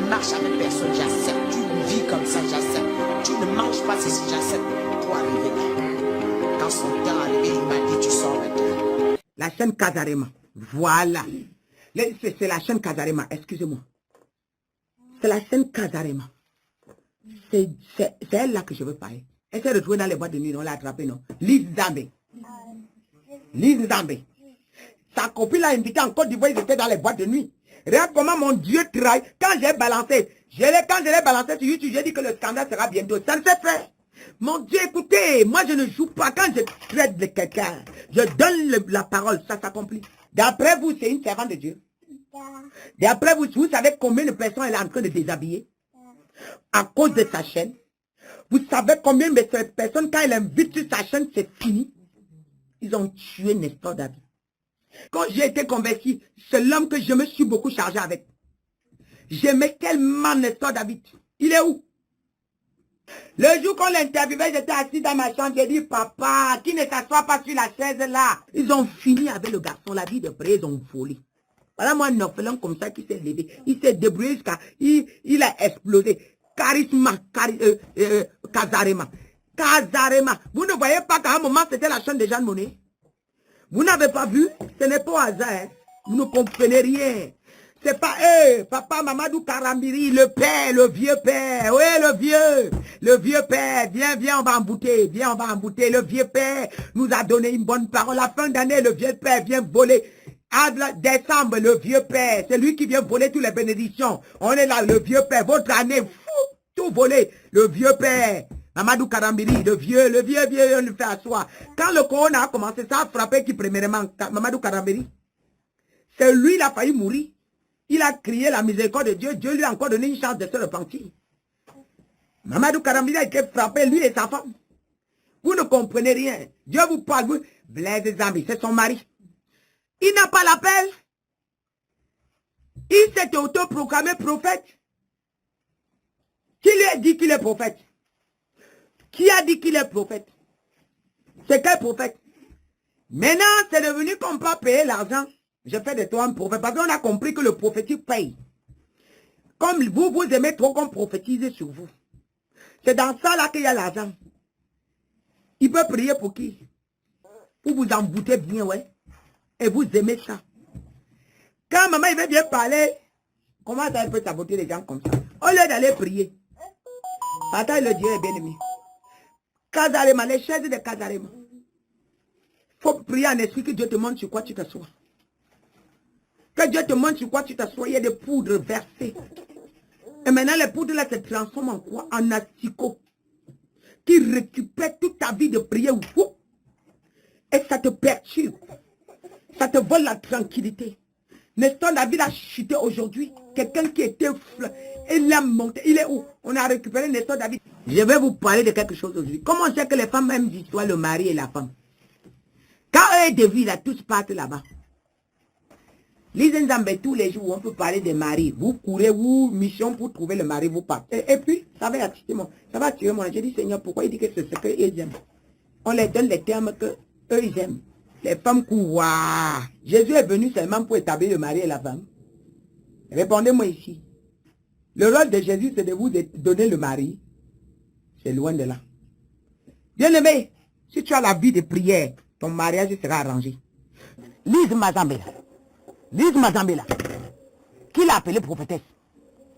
marches avec personne, j'accepte. Tu vis comme ça, j'accepte. Tu ne manges pas ceci, j'accepte. Pour arriver là. Quand son temps est arrivé, il m'a dit, tu sors maintenant. La chaîne Kazarema. Voilà. C'est la chaîne Kazarema, excusez-moi. C'est la chaîne Kazarema. C'est elle là que je veux parler. Elle s'est retrouvée dans les boîtes de nuit, on l'a attrapée, non? Lise Zambé. Lise Zambé. Sa copine l'a invité en Côte d'Ivoire, ils étaient dans les boîtes de nuit. Regarde comment mon Dieu travaille. Quand j'ai balancé, quand je l'ai balancé sur YouTube, j'ai dit que le scandale sera bientôt. Ça ne s'est fait. Mon Dieu, écoutez, moi je ne joue pas. Quand je traite de quelqu'un, je donne la parole, ça s'accomplit. D'après vous, c'est une servante de Dieu. D'après vous, vous savez combien de personnes elle est en train de déshabiller à cause de sa chaîne. Vous savez combien de personnes, quand elle invite sur sa chaîne, c'est fini. Ils ont tué Nestor David. Quand j'ai été converti, c'est l'homme que je me suis beaucoup chargé avec. J'aimais tellement Nestor David. Il est où? Le jour qu'on l'interviewait, j'étais assis dans ma chambre, j'ai dit, papa, qui ne s'assoit pas sur la chaise là? Ils ont fini avec le garçon, la vie de près, ils ont volé. Voilà moi un orphelin comme ça qui s'est levé. Il s'est débrouillé jusqu'à... Il a explosé. Kazarema. Kazarema. Vous ne voyez pas qu'à un moment, c'était la chaîne de Jeanne Monnet? Vous n'avez pas vu? Ce n'est pas au hasard. Hein? Vous ne comprenez rien. C'est pas papa Mamadou Karambiri, le père, le vieux père. Oui, le vieux père. Viens, on va embouter. Viens, on va embouter. Le vieux père nous a donné une bonne parole. La fin d'année, le vieux père vient voler. À décembre, le vieux père, c'est lui qui vient voler toutes les bénédictions. On est là, le vieux père, votre année, fou, tout volé. Le vieux père, Mamadou Karambiri, le vieux, on le fait asseoir. Quand le corona a commencé, ça a frappé qui premièrement, Mamadou Karambiri. C'est lui, il a failli mourir. Il a crié la miséricorde de Dieu. Dieu lui a encore donné une chance de se repentir. Mamadou Karambiri a été frappé, lui et sa femme. Vous ne comprenez rien. Dieu vous parle, vous. Blaise Zambi, c'est son mari. Il n'a pas l'appel. Il s'est autoproclamé prophète. Qui lui a dit qu'il est prophète? Qui a dit qu'il est prophète? C'est quel prophète? Maintenant, c'est devenu qu'on peut payer l'argent. Je fais de toi un prophète. Parce qu'on a compris que le prophétique paye. Comme vous aimez trop qu'on prophétise sur vous. C'est dans ça là qu'il y a l'argent. Il peut prier pour qui? Pour vous embouter bien, ouais. Et vous aimez ça. Quand maman il veut bien parler, comment ça peut saboter les gens comme ça? Au lieu d'aller prier. Attends, le Dieu est bien aimé. Kazarema, les chaises de Kazarema. Il faut prier en esprit que Dieu te montre sur quoi tu t'assois. Que Dieu te montre sur quoi tu t'assois. Il y a des poudres versées. Et maintenant, les poudres là se transforment en quoi? En asticot. Qui récupère toute ta vie de prière. Et ça te perturbe. Ça te vole la tranquillité. Nestor David a chuté aujourd'hui. Quelqu'un qui était... Il a monté. Il est où? On a récupéré Nestor David. Je vais vous parler de quelque chose aujourd'hui. Comment on sait que les femmes aiment l'histoire, le mari et la femme? Quand eux dévient, là, tous partent là-bas. Lisez Nzambé, tous les jours, on peut parler des maris. Vous courez, vous, mission pour trouver le mari, vous partez. Et puis, ça va attirer mon... Ça va attirer mon... J'ai dit, Seigneur, pourquoi il dit que c'est ce qu'ils aiment? On les donne les termes que eux ils aiment. Les femmes courent. Jésus est venu seulement pour établir le mari et la femme. Répondez-moi ici. Le rôle de Jésus, c'est de vous donner le mari. C'est loin de là. Bien-aimé, si tu as la vie de prière, ton mariage sera arrangé. Lise Mazambela. Lise Mazambela. Qui l'a appelé prophétesse?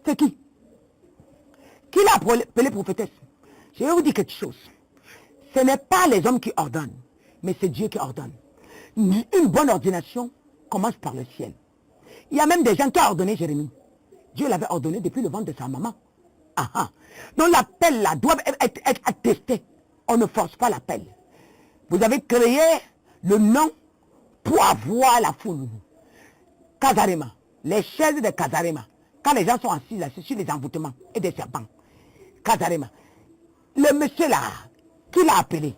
C'est qui? Qui l'a appelé prophétesse? Je vais vous dire quelque chose. Ce n'est pas les hommes qui ordonnent, mais c'est Dieu qui ordonne. Une bonne ordination commence par le ciel. Il y a même des gens qui ont ordonné Jérémie. Dieu l'avait ordonné depuis le ventre de sa maman. Donc l'appel là doit être attesté. On ne force pas l'appel. Vous avez créé le nom pour avoir la foule. Kazarema. Les chaises de Kazarema. Quand les gens sont assis là, c'est sur les envoûtements et des serpents. Kazarema. Le monsieur là, qui l'a appelé?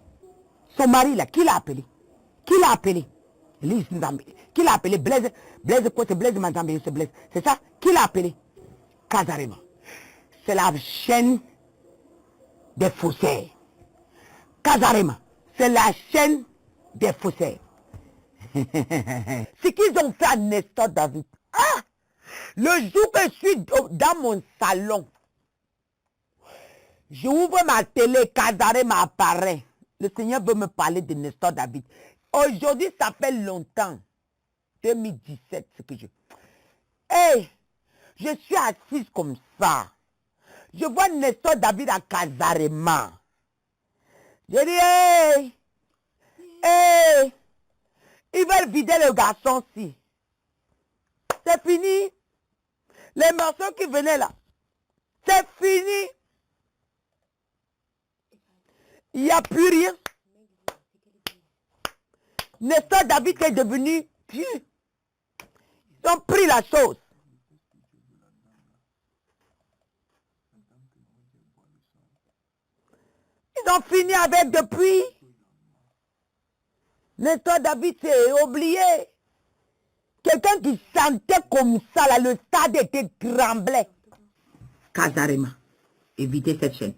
Son mari là, qui l'a appelé? Qui l'a appelé? Lise Nzambe. Qui l'a appelé? Blaise quoi? C'est Blaise Mazambe, c'est Blaise. C'est ça? Qui l'a appelé? Kazarema. C'est la chaîne des faussaires. Kazarema. C'est la chaîne des faussaires. Ce qu'ils ont fait à Nestor David. Le jour que je suis dans mon salon, j'ouvre ma télé, Kazare m'apparaît. Le Seigneur veut me parler de Nestor David. Aujourd'hui, ça fait longtemps. 2017, ce que je... Hey, je suis assise comme ça. Je vois Nestor David à Kazarema. Je dis, hey, hey, ils veulent vider le garçon-ci. C'est fini. Les morceaux qui venaient là, c'est fini. Il n'y a plus rien. Nestor David est devenu Dieu. Ils ont pris la chose. Ils ont fini avec depuis. Nestor David s'est oublié. Quelqu'un qui chantait comme ça, là, le stade était tremblé. Kazarema, évitez cette chaîne.